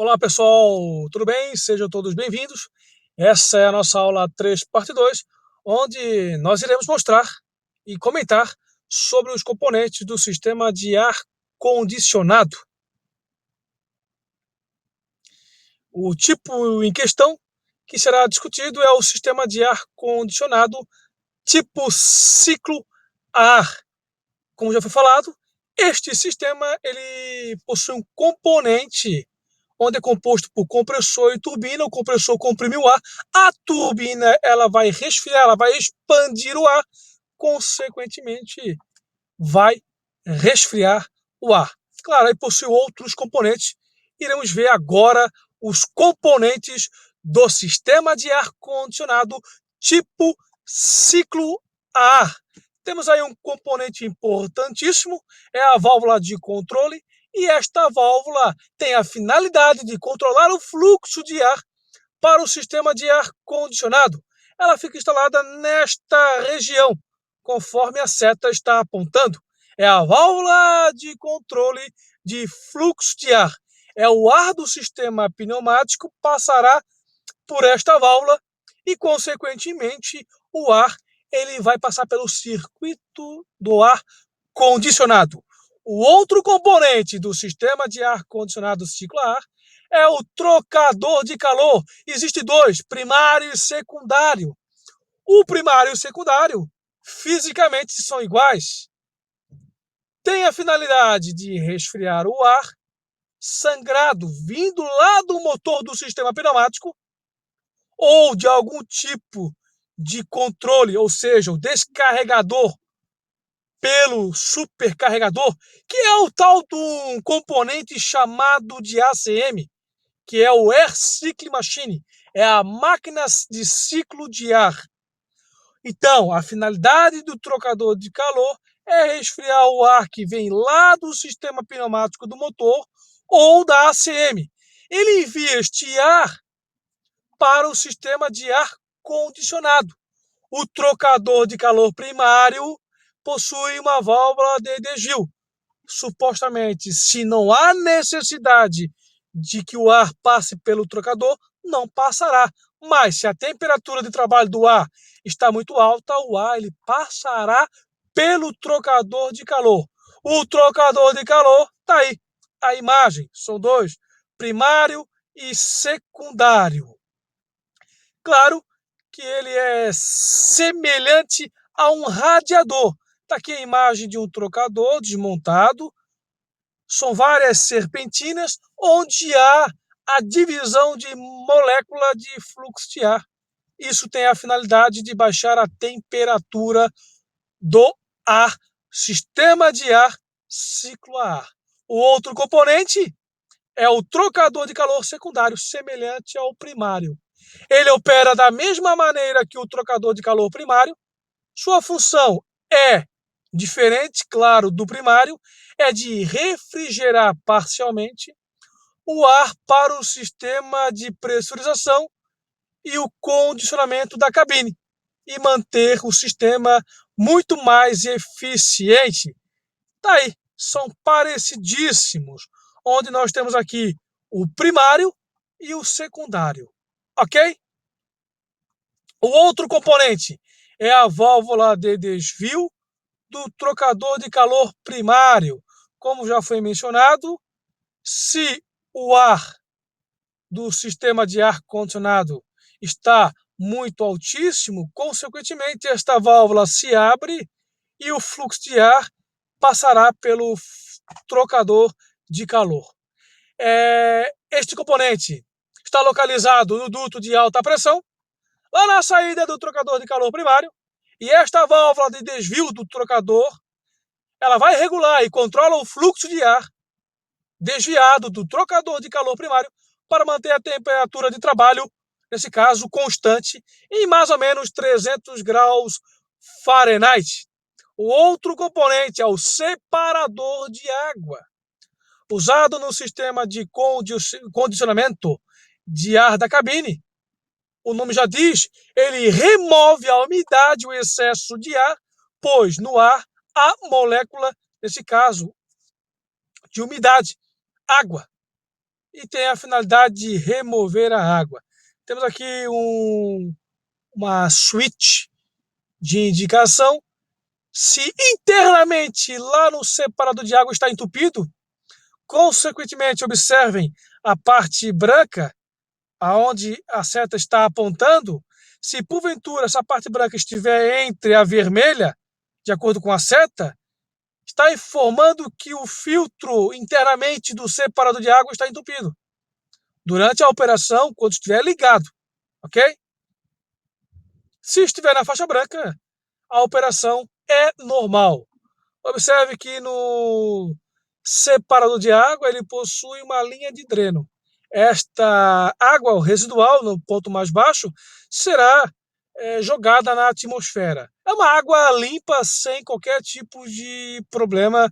Olá pessoal, tudo bem? Sejam todos bem-vindos. Essa é a nossa aula 3, parte 2, onde nós iremos mostrar e comentar sobre os componentes do sistema de ar condicionado. O tipo em questão que será discutido é o sistema de ar condicionado tipo ciclo a ar. Como já foi falado, este sistema ele possui um componente onde é composto por compressor e turbina. O compressor comprime o ar, a turbina ela vai resfriar, ela vai expandir o ar, consequentemente vai resfriar o ar. Claro, aí possui outros componentes. Iremos ver agora os componentes do sistema de ar condicionado tipo ciclo a ar. Temos aí um componente importantíssimo, é a válvula de controle, e esta válvula tem a finalidade de controlar o fluxo de ar para o sistema de ar condicionado. Ela fica instalada nesta região, conforme a seta está apontando. É a válvula de controle de fluxo de ar. É o ar do sistema pneumático passará por esta válvula e, consequentemente, o ar ele vai passar pelo circuito do ar condicionado. O outro componente do sistema de ar condicionado ciclo a ar é o trocador de calor. Existem dois, primário e secundário. O primário e o secundário fisicamente são iguais. Tem a finalidade de resfriar o ar sangrado vindo lá do motor do sistema pneumático ou de algum tipo de controle, ou seja, o descarregador pelo supercarregador, que é o tal de um componente chamado de ACM, que é o Air Cycle Machine, é a máquina de ciclo de ar. Então, a finalidade do trocador de calor é resfriar o ar que vem lá do sistema pneumático do motor ou da ACM. Ele envia este ar para o sistema de ar condicionado. O trocador de calor primário possui uma válvula de desvio. Supostamente, se não há necessidade de que o ar passe pelo trocador, não passará. Mas se a temperatura de trabalho do ar está muito alta, o ar ele passará pelo trocador de calor. O trocador de calor está aí. A imagem são dois, primário e secundário. Claro que ele é semelhante a um radiador. Está aqui a imagem de um trocador desmontado. São várias serpentinas onde há a divisão de molécula de fluxo de ar. Isso tem a finalidade de baixar a temperatura do ar, sistema de ar, ciclo a ar. O outro componente é o trocador de calor secundário, semelhante ao primário. Ele opera da mesma maneira que o trocador de calor primário. Sua função é diferente, claro, do primário, é de refrigerar parcialmente o ar para o sistema de pressurização e o condicionamento da cabine e manter o sistema muito mais eficiente. Tá aí, são parecidíssimos, onde nós temos aqui o primário e o secundário, ok? O outro componente é a válvula de desvio do trocador de calor primário. Como já foi mencionado, se o ar do sistema de ar condicionado está muito altíssimo, consequentemente esta válvula se abre e o fluxo de ar passará pelo trocador de calor. Este componente está localizado no duto de alta pressão, lá na saída do trocador de calor primário, e esta válvula de desvio do trocador ela vai regular e controla o fluxo de ar desviado do trocador de calor primário para manter a temperatura de trabalho, nesse caso, constante, em mais ou menos 300 graus Fahrenheit. O outro componente é o separador de água, usado no sistema de condicionamento de ar da cabine. O nome já diz, ele remove a umidade, o excesso de ar, pois no ar há molécula, nesse caso, de umidade, água. e tem a finalidade de remover a água. Temos aqui uma switch de indicação. Se internamente lá no separador de água está entupido, consequentemente observem a parte branca, aonde a seta está apontando. Se porventura essa parte branca estiver entre a vermelha, de acordo com a seta, está informando que o filtro internamente do separador de água está entupido durante a operação, quando estiver ligado, ok? Se estiver na faixa branca, a operação é normal. Observe que no separador de água ele possui uma linha de dreno. Esta água residual, no ponto mais baixo, será jogada na atmosfera. É uma água limpa, sem qualquer tipo de problema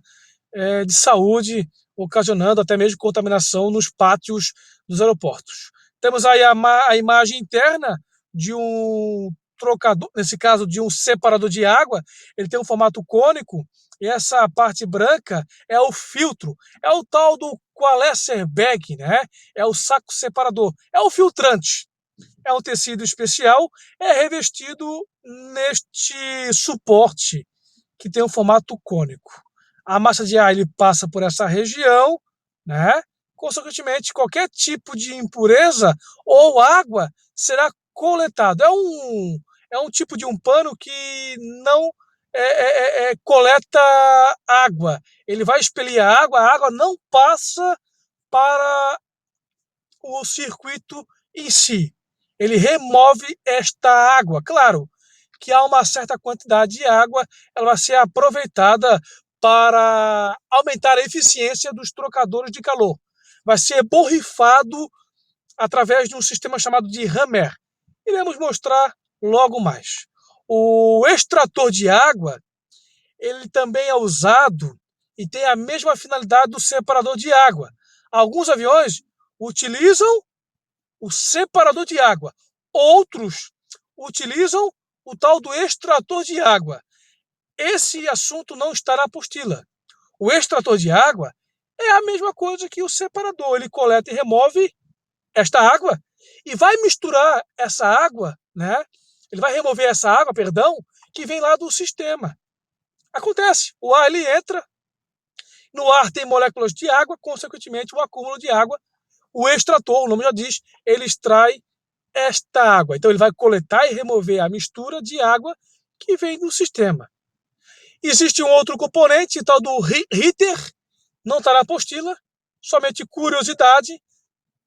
de saúde, ocasionando até mesmo contaminação nos pátios dos aeroportos. Temos aí a imagem interna de um trocador, nesse caso de um separador de água. Ele tem um formato cônico e essa parte branca é o filtro, é o tal do coalescer bag, né? É o saco separador, é o filtrante. É um tecido especial, é revestido neste suporte que tem um formato cônico. A massa de ar ele passa por essa região, né? Consequentemente, qualquer tipo de impureza ou água será coletado. É um tipo de um pano que não coleta água. Ele vai expelir a água não passa para o circuito em si. Ele remove esta água. Claro que há uma certa quantidade de água, ela vai ser aproveitada para aumentar a eficiência dos trocadores de calor. Vai ser borrifado através de um sistema chamado de Hammer. Iremos mostrar logo mais. O extrator de água, ele também é usado e tem a mesma finalidade do separador de água. Alguns aviões utilizam o separador de água. Outros utilizam o tal do extrator de água. Esse assunto não está na apostila. O extrator de água é a mesma coisa que o separador. Ele coleta e remove esta água e vai misturar essa água, né? Ele vai remover essa água, perdão, que vem lá do sistema. Acontece, o ar ele entra, no ar tem moléculas de água, consequentemente o acúmulo de água, o extrator, o nome já diz, ele extrai esta água. Então ele vai coletar e remover a mistura de água que vem do sistema. Existe um outro componente, tal do heater, não está na apostila, somente curiosidade.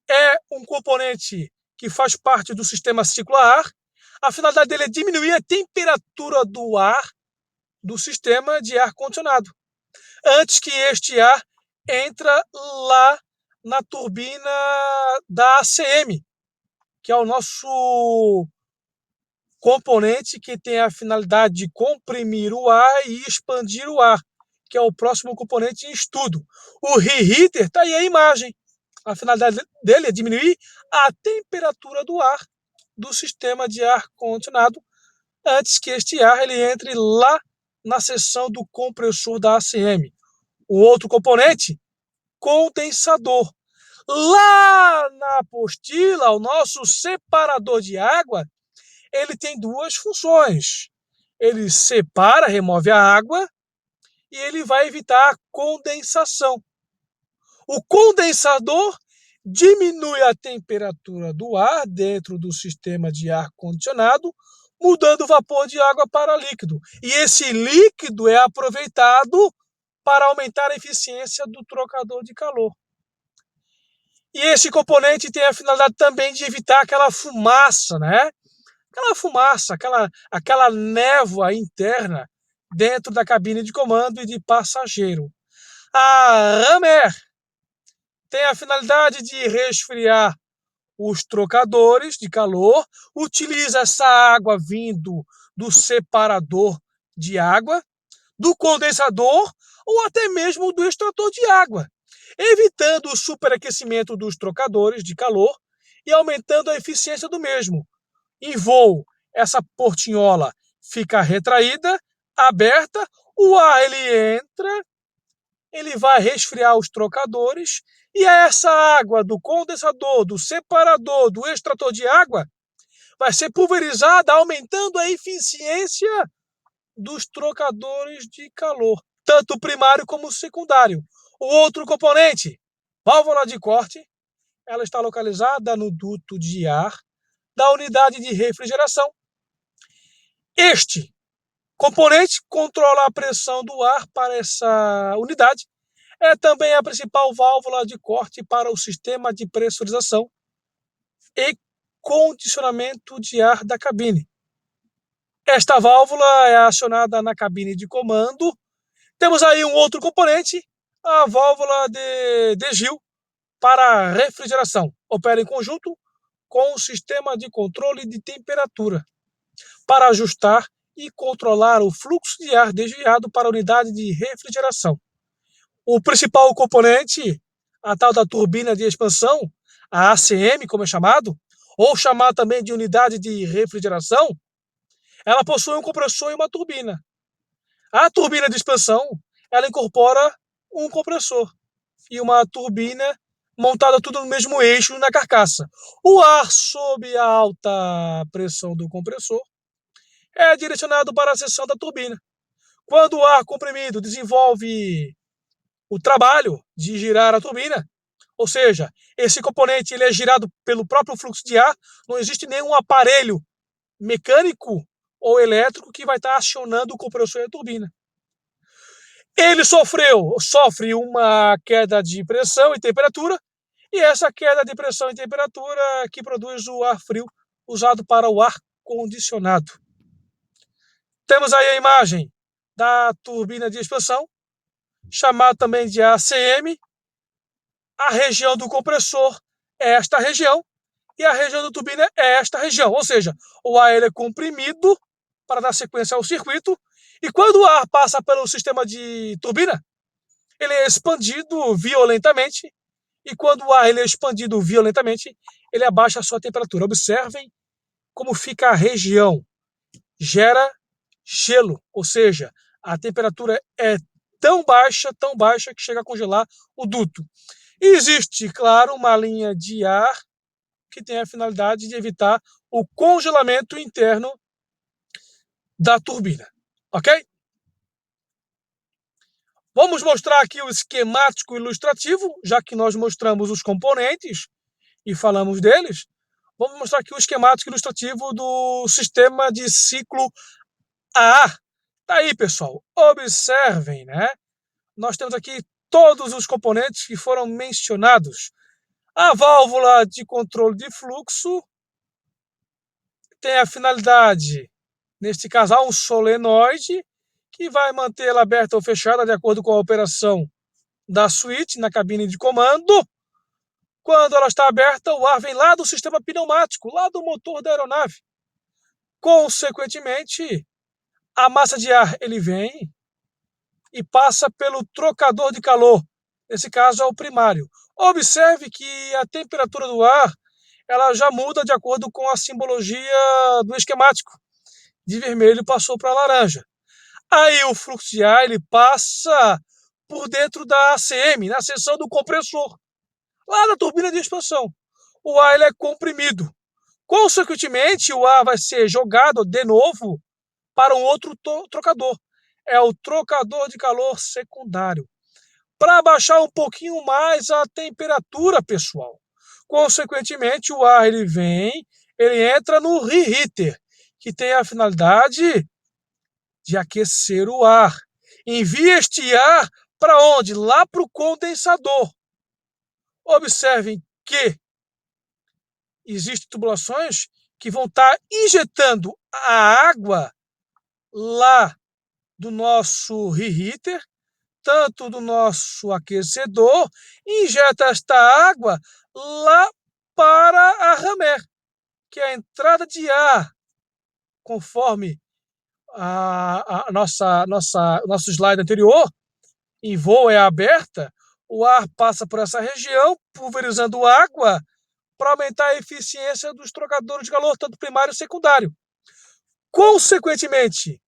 É um componente que faz parte do sistema ciclo a ar. A finalidade dele é diminuir a temperatura do ar do sistema de ar-condicionado, antes que este ar entre lá na turbina da ACM, que é o nosso componente que tem a finalidade de comprimir o ar e expandir o ar, que é o próximo componente em estudo. O reheater, está aí a imagem. A finalidade dele é diminuir a temperatura do ar do sistema de ar-condicionado antes que este ar ele entre lá na seção do compressor da ACM. O outro componente, condensador. Lá na apostila, o nosso separador de água, ele tem duas funções. Ele separa, remove a água e ele vai evitar a condensação. O condensador diminui a temperatura do ar dentro do sistema de ar-condicionado, mudando o vapor de água para líquido. E esse líquido é aproveitado para aumentar a eficiência do trocador de calor. E esse componente tem a finalidade também de evitar aquela fumaça, né? Aquela fumaça, aquela névoa interna dentro da cabine de comando e de passageiro. A Hammer tem a finalidade de resfriar os trocadores de calor, utiliza essa água vindo do separador de água, do condensador ou até mesmo do extrator de água, evitando o superaquecimento dos trocadores de calor e aumentando a eficiência do mesmo. Em voo, essa portinhola fica retraída, aberta, o ar ele entra, ele vai resfriar os trocadores E essa água do condensador, do separador, do extrator de água, vai ser pulverizada, aumentando a eficiência dos trocadores de calor, tanto o primário como o secundário. O outro componente, válvula de corte, ela está localizada no duto de ar da unidade de refrigeração. Este componente controla a pressão do ar para essa unidade. É também a principal válvula de corte para o sistema de pressurização e condicionamento de ar da cabine. Esta válvula é acionada na cabine de comando. Temos aí um outro componente, a válvula de desvio para refrigeração. Opera em conjunto com o sistema de controle de temperatura para ajustar e controlar o fluxo de ar desviado para a unidade de refrigeração. O principal componente, a tal da turbina de expansão, a ACM, como é chamado, ou chamado também de unidade de refrigeração, ela possui um compressor e uma turbina. A turbina de expansão, ela incorpora um compressor e uma turbina montada tudo no mesmo eixo na carcaça. O ar sob a alta pressão do compressor é direcionado para a seção da turbina. Quando o ar comprimido desenvolve o trabalho de girar a turbina, ou seja, esse componente ele é girado pelo próprio fluxo de ar, não existe nenhum aparelho mecânico ou elétrico que vai estar acionando o compressor e a turbina. Ele sofre uma queda de pressão e temperatura, e essa queda de pressão e temperatura que produz o ar frio usado para o ar condicionado. Temos aí a imagem da turbina de expansão, chamada também de ACM. A região do compressor é esta região e a região da turbina é esta região, ou seja, o ar ele é comprimido para dar sequência ao circuito, e quando o ar passa pelo sistema de turbina, ele é expandido violentamente, e quando o ar ele é expandido violentamente, ele abaixa a sua temperatura. Observem como fica a região. Gera gelo, ou seja, a temperatura é tão baixa que chega a congelar o duto. E existe, claro, uma linha de ar que tem a finalidade de evitar o congelamento interno da turbina, ok? Vamos mostrar aqui o esquemático ilustrativo, já que nós mostramos os componentes e falamos deles. Vamos mostrar aqui o esquemático ilustrativo do sistema de ciclo a ar. Tá aí, pessoal. Observem, né? Nós temos aqui todos os componentes que foram mencionados. A válvula de controle de fluxo tem a finalidade, neste caso, há um solenoide que vai mantê-la aberta ou fechada de acordo com a operação da suíte na cabine de comando. Quando ela está aberta, o ar vem lá do sistema pneumático, lá do motor da aeronave. Consequentemente, a massa de ar ele vem e passa pelo trocador de calor. Nesse caso é o primário. Observe que a temperatura do ar ela já muda de acordo com a simbologia do esquemático. De vermelho passou para laranja. Aí o fluxo de ar ele passa por dentro da ACM, na seção do compressor, lá na turbina de expansão. O ar ele é comprimido. Consequentemente, o ar vai ser jogado de novo para um outro trocador. É o trocador de calor secundário. Para baixar um pouquinho mais a temperatura, pessoal. Consequentemente, o ar ele vem, ele entra no reheater, que tem a finalidade de aquecer o ar. Envia este ar para onde? Lá para o condensador. Observem que existem tubulações que vão estar injetando a água lá do nosso reheater, tanto do nosso aquecedor, injeta esta água lá para a ramer, que é a entrada de ar, conforme nosso slide anterior, em voo é aberta, o ar passa por essa região, pulverizando água para aumentar a eficiência dos trocadores de calor, tanto primário e secundário. Consequentemente,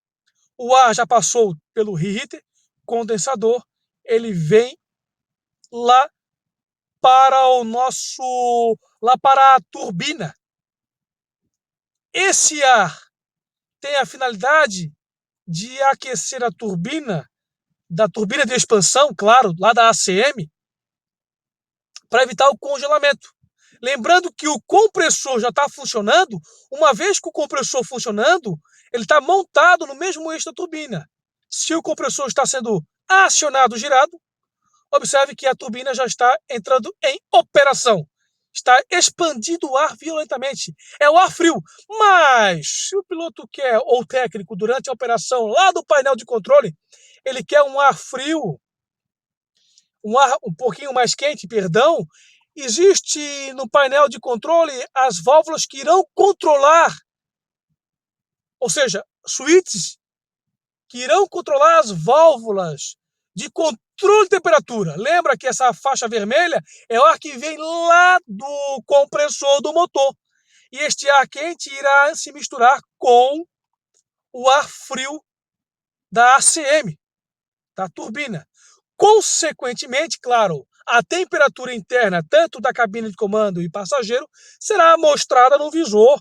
o ar já passou pelo reheater, condensador, ele vem lá para o nosso, lá para a turbina. Esse ar tem a finalidade de aquecer a turbina, da turbina de expansão, claro, lá da ACM, para evitar o congelamento. Lembrando que o compressor já está funcionando, uma vez que o compressor funcionando, ele está montado no mesmo eixo da turbina. Se o compressor está sendo acionado, girado, observe que a turbina já está entrando em operação. Está expandindo o ar violentamente. É o ar frio. Mas se o piloto quer, ou o técnico, durante a operação lá do painel de controle, ele quer um ar frio, um ar um pouquinho mais quente, perdão, existe no painel de controle as válvulas que irão controlar, ou seja, switches que irão controlar as válvulas de controle de temperatura. Lembra que essa faixa vermelha é o ar que vem lá do compressor do motor. E este ar quente irá se misturar com o ar frio da ACM, da turbina. Consequentemente, claro, a temperatura interna, tanto da cabine de comando e passageiro, será mostrada no visor,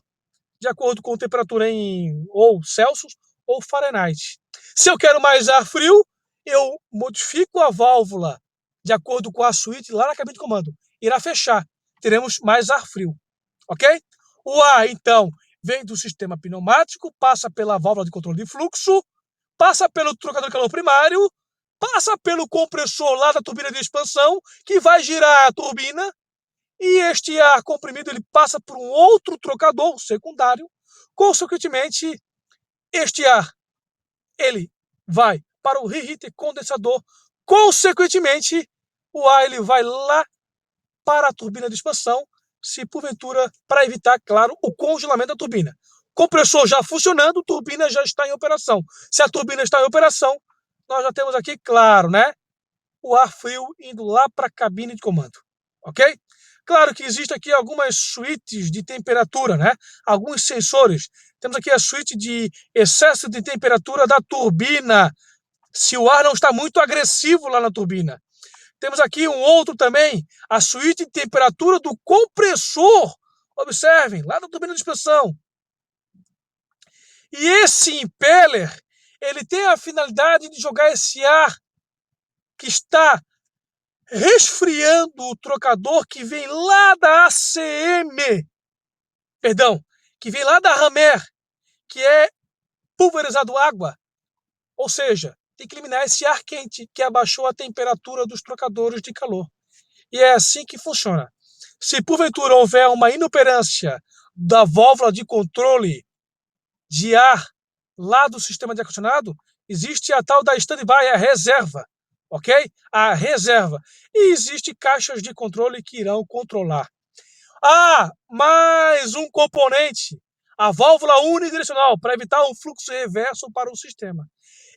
de acordo com a temperatura em ou Celsius ou Fahrenheit. Se eu quero mais ar frio, eu modifico a válvula de acordo com a suíte lá na cabine de comando. Irá fechar. Teremos mais ar frio. Ok? O ar, então, vem do sistema pneumático, passa pela válvula de controle de fluxo, passa pelo trocador de calor primário, passa pelo compressor lá da turbina de expansão, que vai girar a turbina, e este ar comprimido ele passa por um outro trocador secundário. Consequentemente, este ar ele vai para o reheater condensador. Consequentemente, o ar ele vai lá para a turbina de expansão, se porventura, para evitar, claro, o congelamento da turbina. Compressor já funcionando, turbina já está em operação. Se a turbina está em operação, nós já temos aqui, claro, né, o ar frio indo lá para a cabine de comando, ok? Claro que existem aqui algumas suítes de temperatura, né? Alguns sensores. Temos aqui a suíte de excesso de temperatura da turbina, se o ar não está muito agressivo lá na turbina. Temos aqui um outro também, a suíte de temperatura do compressor. Observem, lá na turbina de expansão. E esse impeller, ele tem a finalidade de jogar esse ar que está resfriando o trocador que vem lá da ACM, perdão, que vem lá da Hammer, que é pulverizado água. Ou seja, tem que eliminar esse ar quente que abaixou a temperatura dos trocadores de calor. E é assim que funciona. Se porventura houver uma inoperância da válvula de controle de ar lá do sistema de ar-condicionado, existe a tal da standby, a reserva, ok? A reserva. E existe caixas de controle que irão controlar. Ah, mais um componente, a válvula unidirecional, para evitar um fluxo reverso para o sistema.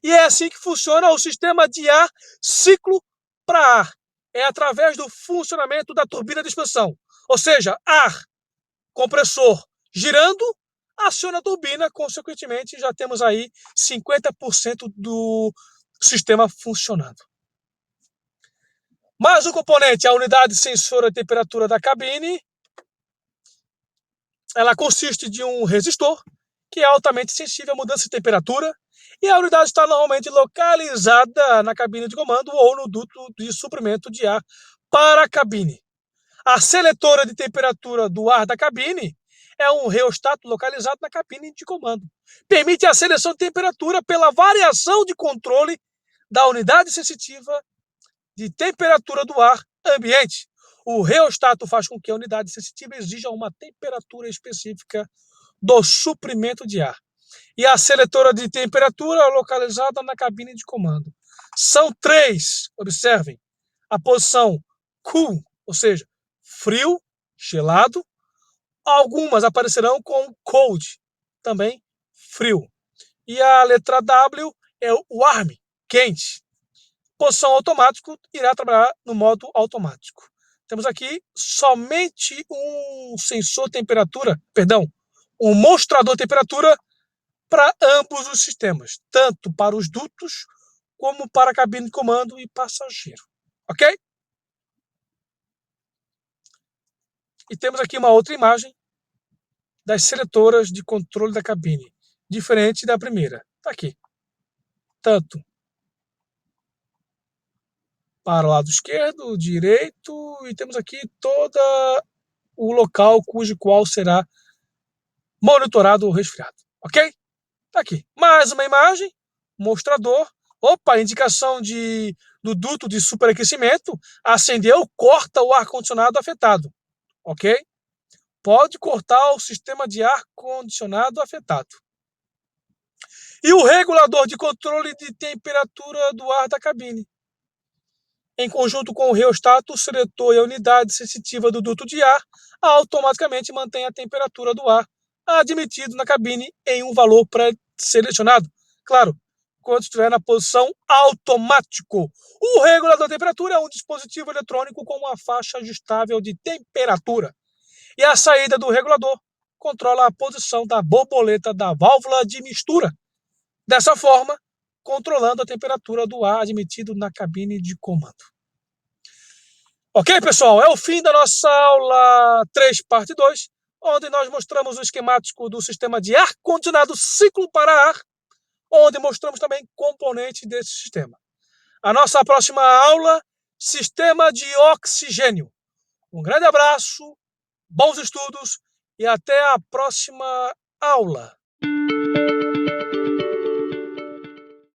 E é assim que funciona o sistema de ar ciclo para ar. É através do funcionamento da turbina de expansão. Ou seja, ar, compressor girando, aciona a turbina, consequentemente já temos aí 50% do sistema funcionando. Mais um componente, a unidade sensora de temperatura da cabine. Ela consiste de um resistor, que é altamente sensível à mudança de temperatura, e a unidade está normalmente localizada na cabine de comando ou no duto de suprimento de ar para a cabine. A seletora de temperatura do ar da cabine é um reostato localizado na cabine de comando. Permite a seleção de temperatura pela variação de controle da unidade sensitiva de temperatura do ar ambiente. O reostato faz com que a unidade sensitiva exija uma temperatura específica do suprimento de ar. E a seletora de temperatura é localizada na cabine de comando. São três, observem, a posição cool, ou seja, frio, gelado. Algumas aparecerão com cold, também frio. E a letra W é o warm, quente. Posição automático irá trabalhar no modo automático. Temos aqui somente um sensor de temperatura, perdão, um mostrador de temperatura para ambos os sistemas, tanto para os dutos como para a cabine de comando e passageiro. Ok? E temos aqui uma outra imagem das seletoras de controle da cabine, diferente da primeira. Está aqui. Tanto para o lado esquerdo, direito, e temos aqui todo o local cujo qual será monitorado o resfriado. Ok? Tá aqui. Mais uma imagem, mostrador. Opa, indicação do duto de superaquecimento. Acendeu, corta o ar-condicionado afetado. Ok? Pode cortar o sistema de ar-condicionado afetado. E o regulador de controle de temperatura do ar da cabine. Em conjunto com o reostato, o seletor e a unidade sensitiva do duto de ar automaticamente mantém a temperatura do ar admitido na cabine em um valor pré-selecionado. Claro, quando estiver na posição automático. O regulador de temperatura é um dispositivo eletrônico com uma faixa ajustável de temperatura. E a saída do regulador controla a posição da borboleta da válvula de mistura. Dessa forma, controlando a temperatura do ar admitido na cabine de comando. Ok, pessoal? É o fim da nossa aula 3, parte 2, onde nós mostramos o esquemático do sistema de ar-condicionado ciclo para ar, onde mostramos também componentes desse sistema. A nossa próxima aula, sistema de oxigênio. Um grande abraço, bons estudos e até a próxima aula.